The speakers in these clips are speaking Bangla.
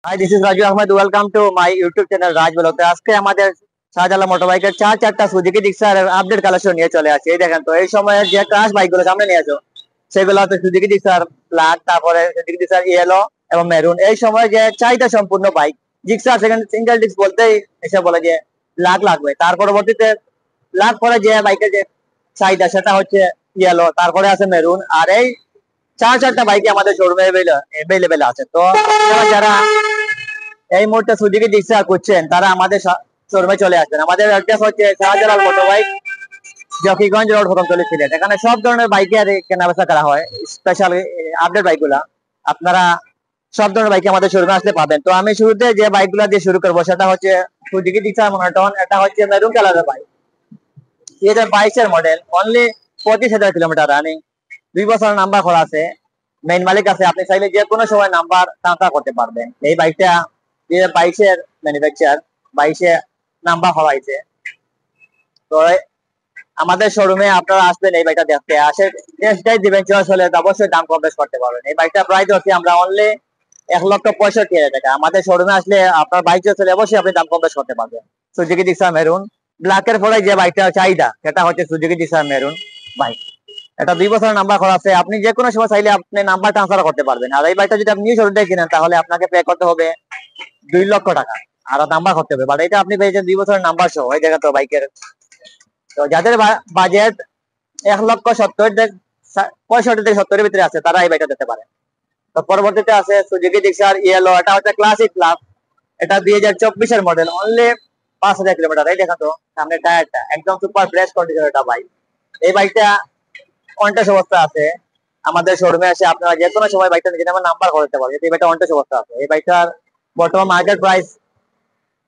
Hi, this is Raju Ahmed. Welcome to my YouTube channel Raj Balote. আজকে আমাদের শাহজালাল মোটরবাইকের চারটা সুজুকি জিক্সার আপডেট কালেকশন নিয়ে চলে আসছে। এই দেখেন তো এই সময়ের যে ক্রাশ বাইকগুলো সামনে নিয়ে আসো সেগুলো হচ্ছে সুজুকি জিক্সার ব্ল্যাক, তারপরে সুজুকি জিক্সার ইয়েলো এবং মেরুন। এই সময় যে চাহিদা সম্পূর্ণ bike Gixxer second single disc বলতেই এসে বলে যে ব্ল্যাক লাগবে। তার পরবর্তীতে ব্ল্যাক পরে যে বাইকের যে চাহিদা সেটা হচ্ছে ইয়েলো, তারপরে আছে মেরুন। আর এই চারটা বাইকে আমাদের শোরুমে অ্যাভেলেবেল আছে। তো আপনারা যারা এই মুহূর্তে সুজুকি জিক্সার করছেন তারা আমাদের শোরুমে চলে আসবেন। আমাদের অ্যাড্রেস হচ্ছে শাহজালাল মোটরবাইক, জকিগঞ্জ রোড, প্রথমতলী, সিলেট। এখানে সব ধরনের বাইকের কেনাবেচা করা হয়, স্পেশাল আপডেট বাইকগুলা আপনারা সব ধরনের বাইকে আমাদের শোরুমে আসলে পাবেন। তো আমি শুরুতে যে বাইকগুলা দিয়ে শুরু করবো সেটা হচ্ছে সুজুকি জিক্সার মনোটন। এটা হচ্ছে মেরুন কালারের বাইক, 2022-এর মডেল, অনলি 25,000 কিলোমিটার রানিং, 2 বছর নাম্বার করা আছে, মেইন মালিক আছে। আপনি চাইলে যে কোনো সময় নাম্বার ট্রান্সফার করতে পারবেন। এই বাইকটা 2022-এর ম্যানুফ্যাকচার, 22-এ নাম্বার করা হয়েছে। তো আমাদের শোরুমে আপনারা আসবেন এই বাইকটা দেখতে, আসে টেস্ট ড্রাইভ দিবেন, চয়েস হলে অবশ্যই দাম কম বেশ করতে পারবেন। এই বাইকটা প্রাইস হচ্ছে আমরা অনলি 1,65,000 টাকা। আমাদের শোরুমে আসলে আপনার বাইক চয়েস হলে অবশ্যই আপনি দাম কম বেশ করতে পারবেন। সুজুকি জিক্সার মেরুন ব্ল্যাকের পরে যে বাইকটা চাহিদা সেটা হচ্ছে সুজুকি জিক্সার মেরুন বাইক। এটা 2 বছরের নাম্বার করা আছে। আপনি যে কোনো সময় চাইলে আপনি নাম্বার ট্রান্সফার করতে পারবেন। আর এই বাইকটা যদি আপনি নিউ শোরুম থেকে কিনেন তাহলে আপনাকে পে করতে হবে 2 লক্ষ টাকা, আর নাম্বার করতে হবে। বাট এটা আপনি পেয়েছেন 2 বছরের নাম্বার সহ। এই জায়গা তো বাইকের, তো যাদের বাজেট 1,65,000 থেকে 70-এর ভিতরে আছে তারা এই বাইকটা যেতে পারে। তো পরবর্তীতে আছে সুজুকি জিক্সার ইয়েলো। এটা হচ্ছে ক্লাসিক প্লাস, এটা 2024-এর মডেল, অনলি 5,000 কিলোমিটার। এই দেখা তো সামনে টায়ারটা একদম সুপার ফ্রেশ কন্ডিশন এটা বাইক। এই বাইকটা অনটেস্ট অবস্থা আছে। আমাদের শোরুমে এসে আপনারা যে কোনো সময় বাইকটা নিজে নাম্বার নাম্বার করতে পারবেন। এই বাইকটা অনটেস্ট অবস্থা আছে। এই বাইকটার বর্তমান মার্কেট প্রাইস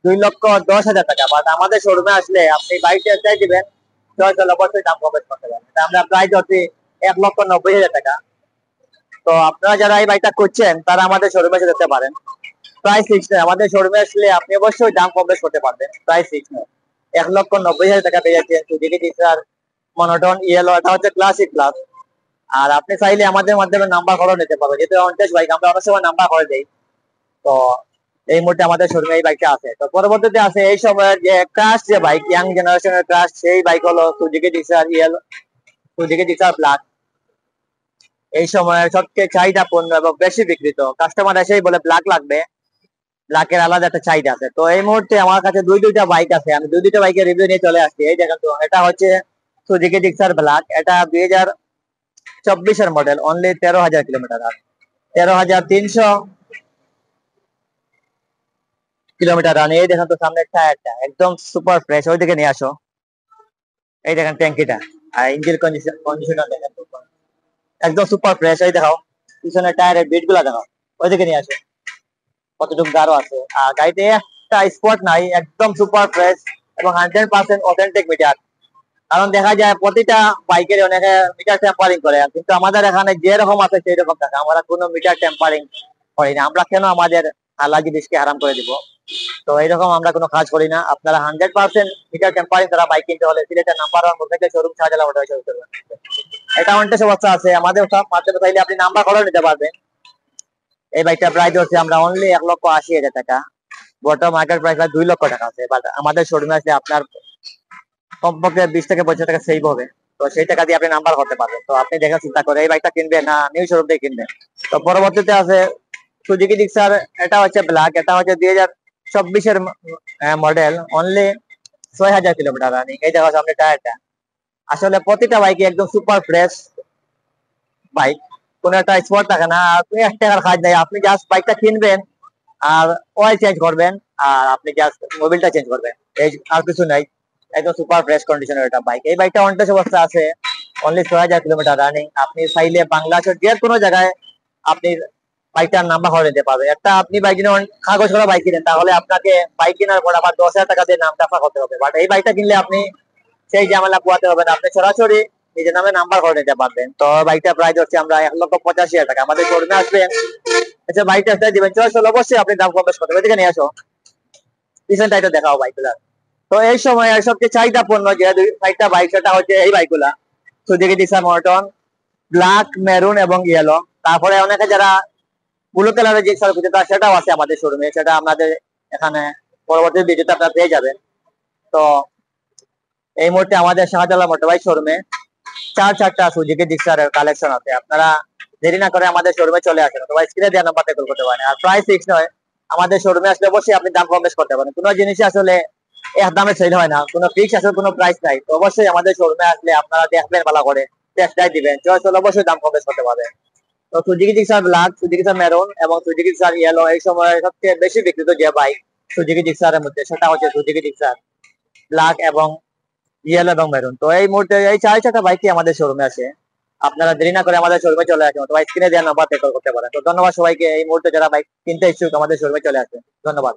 2,10,000 টাকা। বাট আমাদের শোরুমে আসলে আপনি বাইকটা চাই দিবেন, অবশ্যই দাম কম করতে পারবেন। আমরা প্রাইস হচ্ছে 1,90,000 টাকা। তো আপনারা যারা এই বাইকটা করছেন তারা আমাদের শোরুমে এসে দেখতে পারেন। প্রাইস ফিক্স নয়, আমাদের শোরুমে আসলে আপনি অবশ্যই দাম কম বেশ করতে পারবেন। প্রাইস ফিক্স নয়, 1,90,000 টাকা পেয়ে যাচ্ছেন সুজুকি জিক্সার মনোটন ইয়েলো। এটা হচ্ছে ক্লাসিক প্লাস। আর আপনি চাইলে আমাদের মাধ্যমে নাম্বার করে নিতে পারবেন, যেহেতু অনটেস্ট বাইক আমরা অনেক সময় নাম্বার করে দেই। তো এই মুহূর্তে আমাদের শোরুমে এই বাইকটা আছে। তো পরবর্তীতে আছে এই সময়ের যে ক্রাশ যে বাইক, ইয়াং জেনারেশনের ক্রাশ, সেই বাইক হলো Suzuki Gixxer yellow, Suzuki Gixxer black. এই সময়ের সবচেয়ে চাহিদাপূর্ণ এবং বেশি বিক্রিত, কাস্টমার এসেই বলে ব্ল্যাক লাগবে, ব্ল্যাকের আলাদা একটা চাহিদা আছে। তো এই মুহূর্তে আমার কাছে দুইটা বাইক আছে, আমি দুইটা বাইকের রিভিউ নিয়ে চলে আসছি। এই দেখেন তো, এটা হচ্ছে সুজুকি জিক্সার ব্ল্যাক, এটা 2024-এর মডেল, অনলি 13,000 কিলোমিটার, আর 13,300 কিলোমিটার রান। এই দেখেন তো সামনে টায়ারটা একদম সুপার ফ্রেশ, ওই দিকে নিয়ে আসো। এই দেখেন ট্যাঙ্কিটা আর ইঞ্জিন কন্ডিশনার দেখেন তো, একদম সুপার ফ্রেশ। এই দেখাও পিছনে টায়ারের বিট গুলা দেখাও, ওই দিকে নিয়ে আসো কতটুকু গাঢ় আছে। আর গাড়িতে একটা স্পট নাই, একদম সুপার ফ্রেশ এবং 100% অথেন্টিক মিটার। কারণ দেখা যায় প্রতিটা বাইকের অনেকে মিটার টেম্পারিং করে, কিন্তু আমাদের এখানে যেরকম আছে সেই রকম থাকে। আমরা কোনো মিটার টেম্পারিং করি না। আমরা কেন আমাদের আল্লাহ জিনিসকে হারাম করে দিব? তো এইরকম আমরা কোনো কাজ করি না। আপনারা 100% মিটার টেম্পারিং তারা বাইক কিনতে হলে সিলেটের number 1 motorcycle showroom Shahjalal motorcycle showroom. এটা অনটেস্ট অবস্থা আছে, আমাদের সব মাধ্যমে চাইলে আপনি নাম্বার করে নিতে পারবেন। এই বাইকটা প্রাইস হচ্ছে আমরা অনলি 1,80,000 টাকা। বর্তমান মার্কেট প্রাইস 2 লক্ষ টাকা আছে। বাট আমাদের শোরুমে আসলে আপনার কমপক্ষে 20 থেকে 25 টাকা সেভ হবে। তো সেই টাকা দিয়ে আপনি নাম্বার করতে পারবেন। তো আপনি দেখে চিন্তা করে এই বাইকটা কিনবেন না নিউ শোরুম থেকে কিনবেন। তো পরবর্তীতে আছে সুজুকি জিক্সার, এটা হচ্ছে ব্ল্যাক, এটা হচ্ছে 2024-এর মডেল, অনলি 6,000 কিলোমিটার রানিং। এই দেখো সামনে টায়ারটা, আসলে প্রতিটা বাইকে একদম সুপার ফ্রেশ বাইক, কোনো একটা স্পট থাকে না, আপনি 1 টাকার কাজ নাই। আপনি জাস্ট বাইকটা কিনবেন আর অয়েল চেঞ্জ করবেন, আর আপনি জাস্ট মোবিলটা চেঞ্জ করবেন, এই আর কিছু নাই। একদম সুপার ফ্রেশ কন্ডিশনের একটা বাইক। এই বাইকটা অনটেস্ট অবস্থা আছে, অনলি 6,000 কিলোমিটার রানিং। আপনি চাইলে বাংলাদেশের যে কোনো জায়গায় আপনি বাইকটার নাম্বার করে নিতে পারবেন। একটা আপনি বাইক কিনে কাগজ করা বাইক কিনেন তাহলে আপনাকে বাইক কেনার পর আবার 10,000 টাকা দিয়ে নাম ট্রান্সফার করতে হবে। বাট এই বাইকটা কিনলে আপনি সেই ঝামেলা পোয়াতে হবে না, আপনি সরাসরি নিজের নামে নাম্বার করে নিতে পারবেন। তো বাইকটা প্রাইস হচ্ছে আমরা 1,85,000 টাকা। আমাদের শোরুমে আসবেন, আচ্ছা বাইকটা দিবেন, চয়েস হলে অবশ্যই আপনি দাম কম বেশ করতে হবে। এদিকে নিয়ে আসো, পিছনটা এটা দেখাও বাইকগুলা। তো এই সময় সবচেয়ে চাহিদাপূর্ণ যে দুইটা বাইক সেটা হচ্ছে এই বাইকগুলা, Suzuki Gixxer monotone black, maroon এবং ইয়েলো। তারপরে অনেকে যারা ব্লু কালারের যে জিক্সার সেটাও আছে আমাদের শোরুমে, সেটা আমাদের এখানে পরবর্তী ভিডিওতে আপনারা পেয়ে যাবেন। তো এই মুহূর্তে আমাদের শাহজালাল মোটরবাইক শোরুমে চারটা সুজুকি জিক্সারের কালেকশন আছে। আপনারা দেরি না করে আমাদের শোরুমে চলে আসেন, অথবা স্ক্রিনে দেওয়া নাম্বারটা কল করতে পারেন। আর প্রাইস ফিক্স নয়, আমাদের শোরুমে আসলে অবশ্যই আপনি দাম কম বেশ করতে পারেন। কোনো জিনিস আসলে এক দামে সেল হয় না, কোনো ফিক্স আসলে কোনো প্রাইস নাই। তো অবশ্যই আমাদের শোরুমে আসলে আপনারা দেখবেন ভালো করে, টেস্ট ড্রাইভ দিবেন, চয়েস হলে অবশ্যই দাম কম বেশ করতে পারবেন। তো Suzuki Gixxer black, Suzuki Gixxer maroon এবং সুজুকি জিক্সার ইয়েলো এই সময় সবচেয়ে বেশি বিক্রিত যে বাইক সুজুকি জিক্সারের মধ্যে সেটা হচ্ছে সুজুকি জিক্সার ব্ল্যাক এবং ইয়েলো এবং মেরুন। তো এই মুহূর্তে এই চারটা বাইকই আমাদের শোরুমে আছে। আপনারা দেরি না করে আমাদের শোরুমে চলে আসুন, অথবা স্ক্রিনে দেওয়া নাম্বার কল করতে পারেন। তো ধন্যবাদ সবাইকে, এই মুহূর্তে যারা বাইক কিনতে ইচ্ছুক আমাদের শোরুমে চলে আসবেন। ধন্যবাদ।